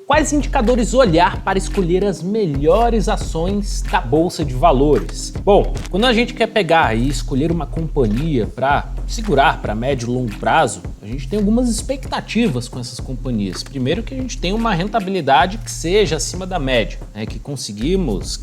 Quais indicadores olhar para escolher as melhores ações da Bolsa de Valores? Bom, quando a gente quer pegar e escolher uma companhia para segurar para médio e longo prazo, a gente tem algumas expectativas com essas companhias. Primeiro, que a gente tem uma rentabilidade que seja acima da média, né? Que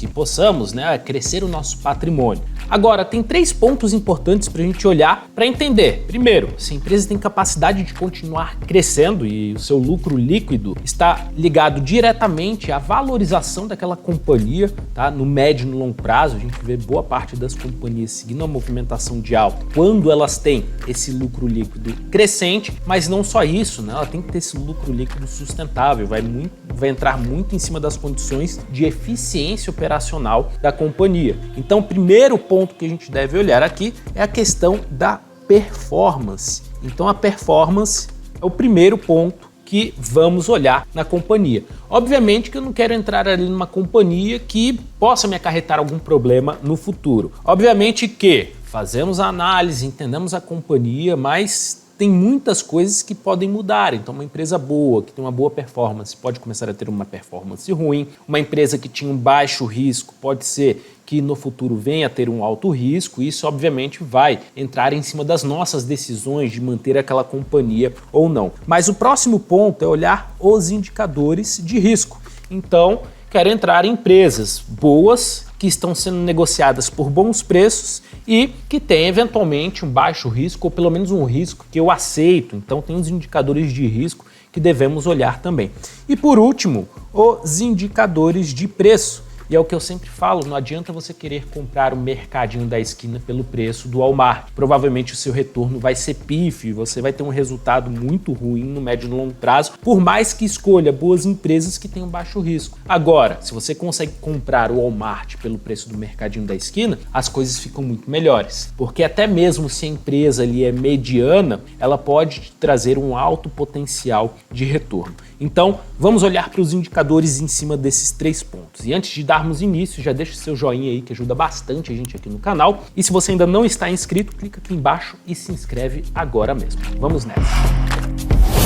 possamos, né, crescer o nosso patrimônio. Agora, tem 3 pontos importantes para a gente olhar para entender. Primeiro, se a empresa tem capacidade de continuar crescendo e o seu lucro líquido está ligado diretamente à valorização daquela companhia, tá? No médio e no longo prazo, a gente vê boa parte das companhias seguindo a movimentação de alta quando elas têm esse lucro líquido crescente, mas não só isso, né? Ela tem que ter esse lucro líquido sustentável, vai entrar muito em cima das condições de eficiência operacional da companhia. Então, o primeiro ponto que a gente deve olhar aqui é a questão da performance. Então, a performance é o primeiro ponto que vamos olhar na companhia. Obviamente que eu não quero entrar ali numa companhia que possa me acarretar algum problema no futuro. Obviamente que fazemos a análise, entendemos a companhia, mas tem muitas coisas que podem mudar. Então, uma empresa boa, que tem uma boa performance, pode começar a ter uma performance ruim. Uma empresa que tinha um baixo risco, pode ser que no futuro venha a ter um alto risco. Isso, obviamente, vai entrar em cima das nossas decisões de manter aquela companhia ou não. Mas o próximo ponto é olhar os indicadores de risco. Então, quero entrar em empresas boas, que estão sendo negociadas por bons preços e que tem eventualmente um baixo risco, ou pelo menos um risco que eu aceito. Então tem os indicadores de risco que devemos olhar também. E por último, os indicadores de preço. E é o que eu sempre falo, não adianta você querer comprar o mercadinho da esquina pelo preço do Walmart. Provavelmente o seu retorno vai ser pífio e você vai ter um resultado muito ruim no médio e no longo prazo, por mais que escolha boas empresas que tenham baixo risco. Agora, se você consegue comprar o Walmart pelo preço do mercadinho da esquina, as coisas ficam muito melhores. Porque até mesmo se a empresa ali é mediana, ela pode te trazer um alto potencial de retorno. Então, vamos olhar para os indicadores em cima desses 3 pontos. E antes de darmos início, já deixa o seu joinha aí, que ajuda bastante a gente aqui no canal. E se você ainda não está inscrito, clica aqui embaixo e se inscreve agora mesmo. Vamos nessa!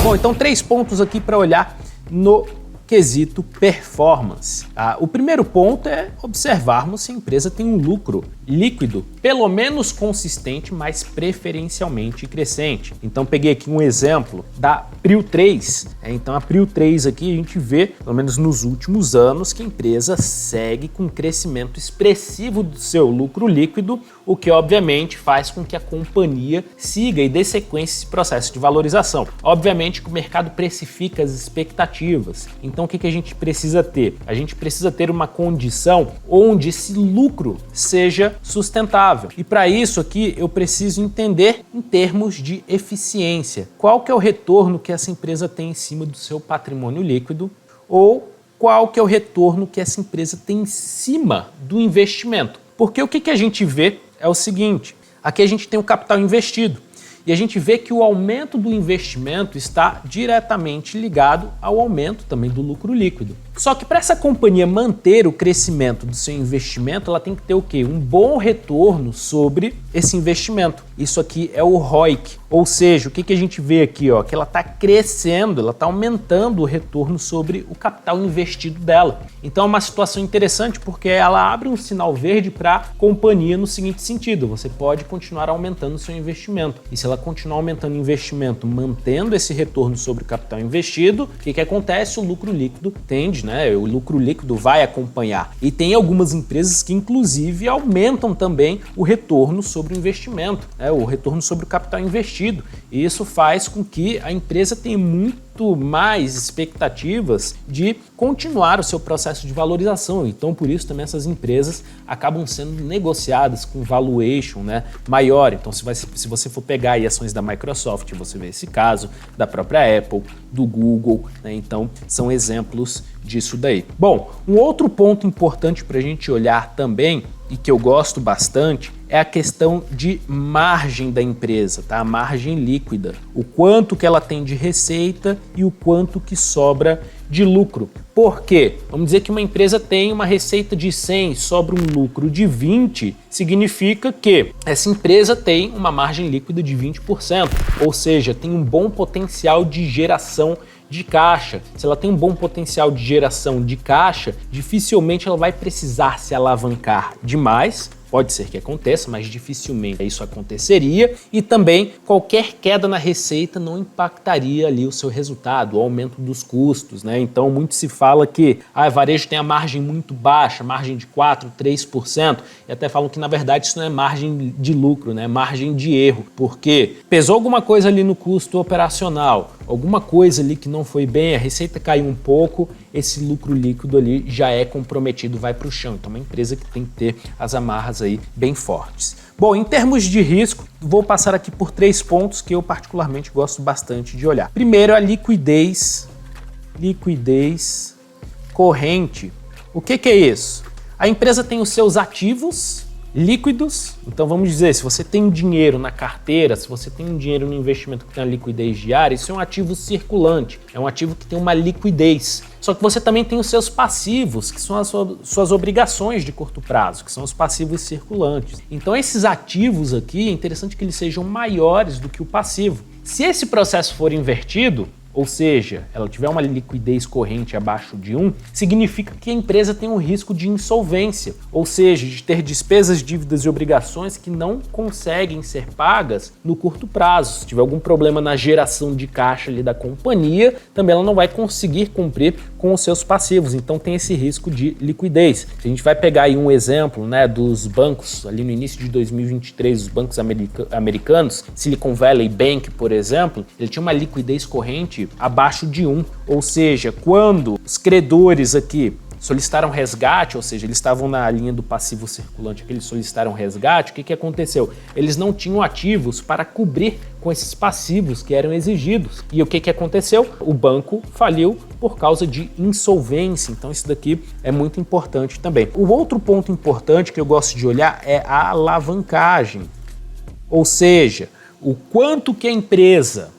Bom, então 3 pontos aqui para olhar no quesito performance. O primeiro ponto é observarmos se a empresa tem um lucro líquido, pelo menos consistente, mas preferencialmente crescente. Então peguei aqui um exemplo da Prio 3. Então a Prio 3 aqui a gente vê, pelo menos nos últimos anos, que a empresa segue com um crescimento expressivo do seu lucro líquido, o que obviamente faz com que a companhia siga e dê sequência esse processo de valorização. Obviamente que o mercado precifica as expectativas. Então o que a gente precisa ter? A gente precisa ter uma condição onde esse lucro seja sustentável. E para isso aqui eu preciso entender em termos de eficiência. Qual que é o retorno que essa empresa tem em cima do seu patrimônio líquido, ou qual que é o retorno que essa empresa tem em cima do investimento. Porque o que a gente vê é o seguinte, aqui a gente tem o capital investido. E a gente vê que o aumento do investimento está diretamente ligado ao aumento também do lucro líquido. Só que para essa companhia manter o crescimento do seu investimento, ela tem que ter o quê? Um bom retorno sobre esse investimento. Isso aqui é o ROIC. Ou seja, o que a gente vê aqui? Ó, que ela está crescendo, ela está aumentando o retorno sobre o capital investido dela. Então é uma situação interessante porque ela abre um sinal verde para a companhia no seguinte sentido: você pode continuar aumentando o seu investimento. E se ela continuar aumentando o investimento, mantendo esse retorno sobre o capital investido, o que acontece? O lucro líquido tende, né? O lucro líquido vai acompanhar. E tem algumas empresas que inclusive aumentam também o retorno sobre o investimento, né? O retorno sobre o capital investido. E isso faz com que a empresa tenha muito mais expectativas de continuar o seu processo de valorização. Então, por isso também essas empresas acabam sendo negociadas com valuation, né, maior. Então, se você for pegar aí ações da Microsoft, você vê esse caso, da própria Apple, do Google, né? Então, são exemplos disso daí. Bom, um outro ponto importante para a gente olhar também, e que eu gosto bastante, é a questão de margem da empresa, tá? A margem líquida, o quanto que ela tem de receita e o quanto que sobra de lucro. Por quê? Vamos dizer que uma empresa tem uma receita de 100 e sobra um lucro de 20, significa que essa empresa tem uma margem líquida de 20%, ou seja, tem um bom potencial de geração de caixa. Se ela tem um bom potencial de geração de caixa, dificilmente ela vai precisar se alavancar demais. Pode ser que aconteça, mas dificilmente isso aconteceria. E também qualquer queda na receita não impactaria ali o seu resultado, o aumento dos custos, né? Então muito se fala que varejo tem a margem muito baixa, margem de 4%, 3%, e até falam que na verdade isso não é margem de lucro, né? É margem de erro, porque pesou alguma coisa ali no custo operacional, alguma coisa ali que não foi bem, a receita caiu um pouco, esse lucro líquido ali já é comprometido, vai para o chão. Então é uma empresa que tem que ter as amarras aí bem fortes. Bom, em termos de risco, vou passar aqui por 3 pontos que eu particularmente gosto bastante de olhar. Primeiro, a liquidez corrente. O que é isso? A empresa tem os seus ativos líquidos, então vamos dizer, se você tem dinheiro na carteira, se você tem um dinheiro no investimento que tem uma liquidez diária, isso é um ativo circulante, é um ativo que tem uma liquidez. Só que você também tem os seus passivos, que são as suas obrigações de curto prazo, que são os passivos circulantes. Então esses ativos aqui, é interessante que eles sejam maiores do que o passivo. Se esse processo for invertido, ou seja, ela tiver uma liquidez corrente abaixo de 1, significa que a empresa tem um risco de insolvência, ou seja, de ter despesas, dívidas e obrigações que não conseguem ser pagas no curto prazo. Se tiver algum problema na geração de caixa ali da companhia, também ela não vai conseguir cumprir com os seus passivos, então tem esse risco de liquidez. Se a gente vai pegar aí um exemplo, né, dos bancos ali no início de 2023, os bancos americanos, Silicon Valley Bank, por exemplo, ele tinha uma liquidez corrente abaixo de 1, ou seja, quando os credores aqui solicitaram resgate, ou seja, eles estavam na linha do passivo circulante, que eles solicitaram resgate, o que aconteceu? Eles não tinham ativos para cobrir com esses passivos que eram exigidos. E o que aconteceu? O banco faliu por causa de insolvência, então isso daqui é muito importante também. O outro ponto importante que eu gosto de olhar é a alavancagem, ou seja, o quanto que a empresa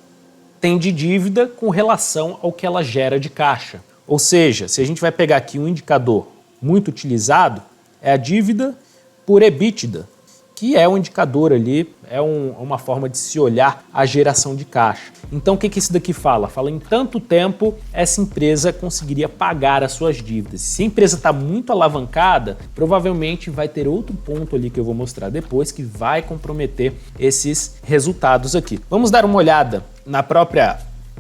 tem de dívida com relação ao que ela gera de caixa. Ou seja, se a gente vai pegar aqui um indicador muito utilizado, é a dívida por EBITDA, que é um indicador ali, é uma forma de se olhar a geração de caixa. Então o que isso daqui fala? Fala em tanto tempo essa empresa conseguiria pagar as suas dívidas. Se a empresa está muito alavancada, provavelmente vai ter outro ponto ali que eu vou mostrar depois que vai comprometer esses resultados aqui. Vamos dar uma olhada na própria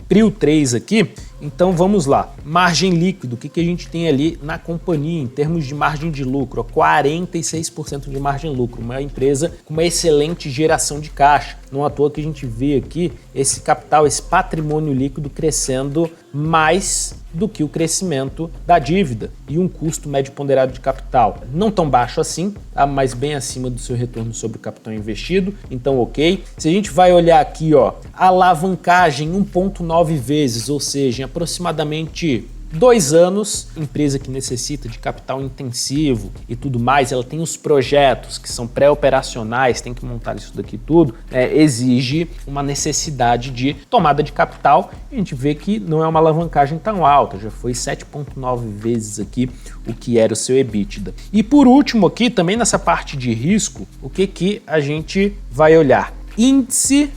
PRIO 3 aqui. Então vamos lá, margem líquido, o que a gente tem ali na companhia em termos de margem de lucro? 46% de margem de lucro, uma empresa com uma excelente geração de caixa. Não à toa que a gente vê aqui esse capital, esse patrimônio líquido crescendo mais do que o crescimento da dívida e um custo médio ponderado de capital não tão baixo assim, tá? Mas bem acima do seu retorno sobre o capital investido, então ok. Se a gente vai olhar aqui, ó, alavancagem 1,9 vezes, ou seja, em aproximadamente 2 anos, empresa que necessita de capital intensivo e tudo mais, ela tem os projetos que são pré-operacionais, tem que montar isso daqui tudo, exige uma necessidade de tomada de capital e a gente vê que não é uma alavancagem tão alta, já foi 7,9 vezes aqui o que era o seu EBITDA. E por último aqui, também nessa parte de risco, o que a gente vai olhar? Índice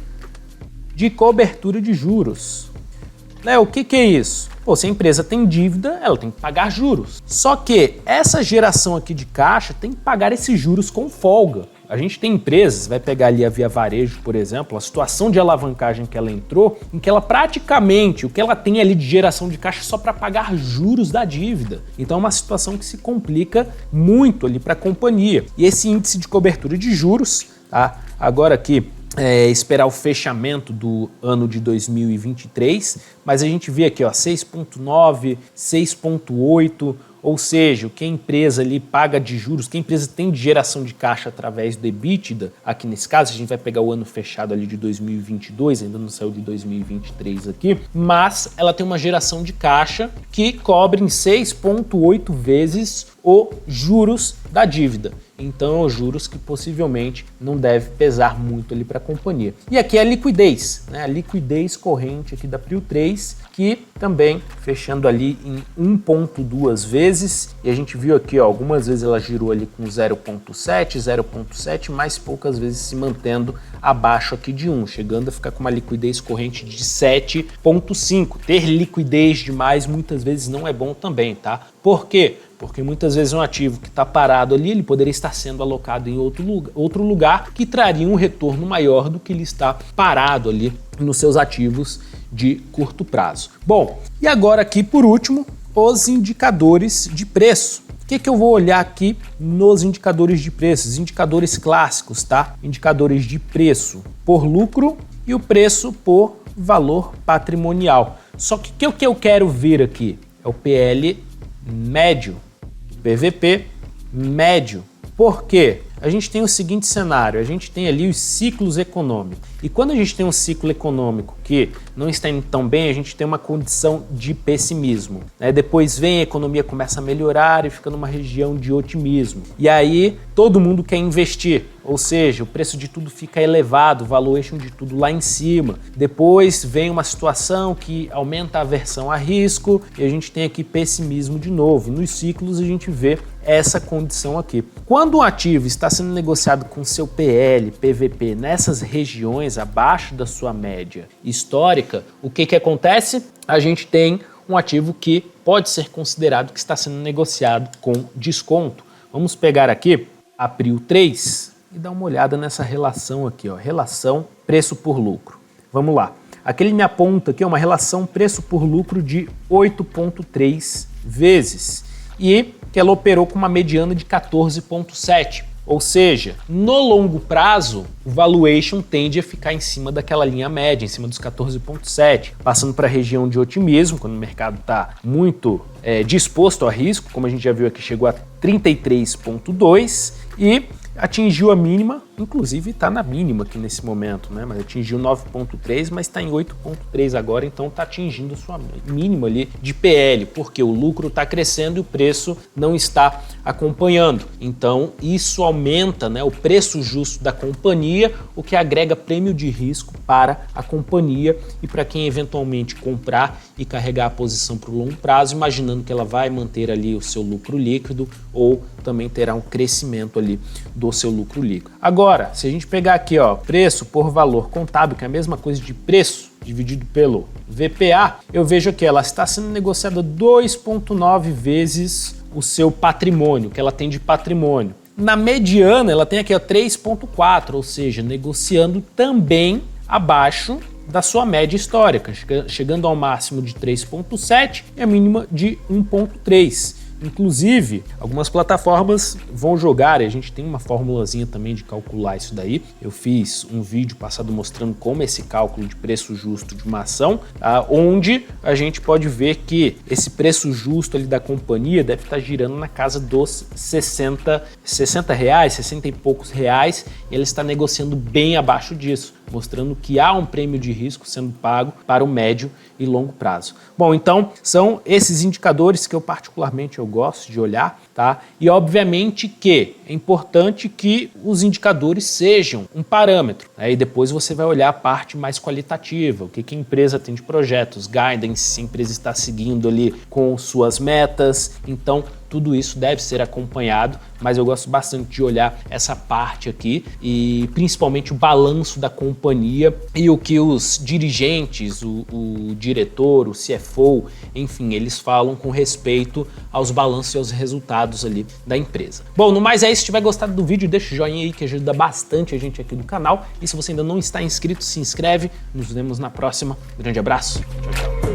de cobertura de juros. O que é isso? Pô, se a empresa tem dívida, ela tem que pagar juros. Só que essa geração aqui de caixa tem que pagar esses juros com folga. A gente tem empresas, vai pegar ali a Via Varejo, por exemplo, a situação de alavancagem que ela entrou, em que ela praticamente, o que ela tem ali de geração de caixa é só para pagar juros da dívida. Então é uma situação que se complica muito ali para a companhia. E esse índice de cobertura de juros, tá? Agora aqui, esperar o fechamento do ano de 2023, mas a gente vê aqui, ó, 6,9, 6,8, ou seja, o que a empresa ali paga de juros, o que a empresa tem de geração de caixa através do EBITDA, aqui nesse caso a gente vai pegar o ano fechado ali de 2022, ainda não saiu de 2023 aqui, mas ela tem uma geração de caixa que cobre em 6,8 vezes os juros da dívida. Então, os juros que possivelmente não deve pesar muito ali para a companhia. E aqui é a liquidez, né? A liquidez corrente aqui da PRIO 3, que também fechando ali em 1,2 vezes, e a gente viu aqui, ó, algumas vezes ela girou ali com 0,7, mas poucas vezes se mantendo abaixo aqui de 1, chegando a ficar com uma liquidez corrente de 7,5. Ter liquidez demais muitas vezes não é bom também, tá? Por quê? Porque muitas vezes um ativo que está parado ali, ele poderia estar sendo alocado em outro lugar que traria um retorno maior do que ele está parado ali nos seus ativos de curto prazo. Bom, e agora aqui por último, os indicadores de preço. O que eu vou olhar aqui nos indicadores de preço? Os indicadores clássicos, tá? Indicadores de preço por lucro e o preço por valor patrimonial. Só que o que eu quero ver aqui é o PL médio, PVP médio. Por quê? A gente tem o seguinte cenário, a gente tem ali os ciclos econômicos. E quando a gente tem um ciclo econômico que não está indo tão bem, a gente tem uma condição de pessimismo, né? Depois vem a economia, começa a melhorar e fica numa região de otimismo. E aí todo mundo quer investir, ou seja, o preço de tudo fica elevado, o valuation de tudo lá em cima. Depois vem uma situação que aumenta a aversão a risco e a gente tem aqui pessimismo de novo. Nos ciclos a gente vê essa condição aqui. Quando um ativo está sendo negociado com seu PL, PVP nessas regiões abaixo da sua média histórica, o que acontece? A gente tem um ativo que pode ser considerado que está sendo negociado com desconto. Vamos pegar aqui a Prio 3 e dar uma olhada nessa relação aqui, ó, relação preço por lucro. Vamos lá. Aqui ele me aponta aqui uma relação preço por lucro de 8,3 vezes e que ela operou com uma mediana de 14,7. Ou seja, no longo prazo, o valuation tende a ficar em cima daquela linha média, em cima dos 14,7, passando para a região de otimismo, quando o mercado está muito disposto a risco, como a gente já viu aqui, chegou a 33,2 e atingiu a mínima, inclusive está na mínima aqui nesse momento, né? Mas atingiu 9,3, mas está em 8,3 agora, então está atingindo sua mínima ali de PL, porque o lucro está crescendo e o preço não está acompanhando. Então isso aumenta, né, o preço justo da companhia, o que agrega prêmio de risco para a companhia e para quem eventualmente comprar e carregar a posição para o longo prazo, imaginando que ela vai manter ali o seu lucro líquido ou também terá um crescimento ali do seu lucro líquido. Agora, se a gente pegar aqui, ó, preço por valor contábil, que é a mesma coisa de preço dividido pelo VPA, eu vejo que ela está sendo negociada 2,9 vezes o seu patrimônio, que ela tem de patrimônio. Na mediana, ela tem aqui 3,4, ou seja, negociando também abaixo da sua média histórica, chegando ao máximo de 3,7 e a mínima de 1,3. Inclusive, algumas plataformas vão jogar, e a gente tem uma formulazinha também de calcular isso daí. Eu fiz um vídeo passado mostrando como esse cálculo de preço justo de uma ação, onde a gente pode ver que esse preço justo ali da companhia deve estar girando na casa dos 60 reais, 60 e poucos reais, e ele está negociando bem abaixo disso, mostrando que há um prêmio de risco sendo pago para o médio e longo prazo. Bom, então são esses indicadores que eu particularmente gosto de olhar, tá? E obviamente que é importante que os indicadores sejam um parâmetro. Aí depois você vai olhar a parte mais qualitativa, o que a empresa tem de projetos, guidance, se a empresa está seguindo ali com suas metas. Então tudo isso deve ser acompanhado, mas eu gosto bastante de olhar essa parte aqui e principalmente o balanço da companhia e o que os dirigentes, o diretor, o CFO, enfim, eles falam com respeito aos balanços e aos resultados ali da empresa. Bom, no mais é isso. Se tiver gostado do vídeo, deixa o joinha aí que ajuda bastante a gente aqui do canal. E se você ainda não está inscrito, se inscreve. Nos vemos na próxima. Grande abraço. Tchau, tchau.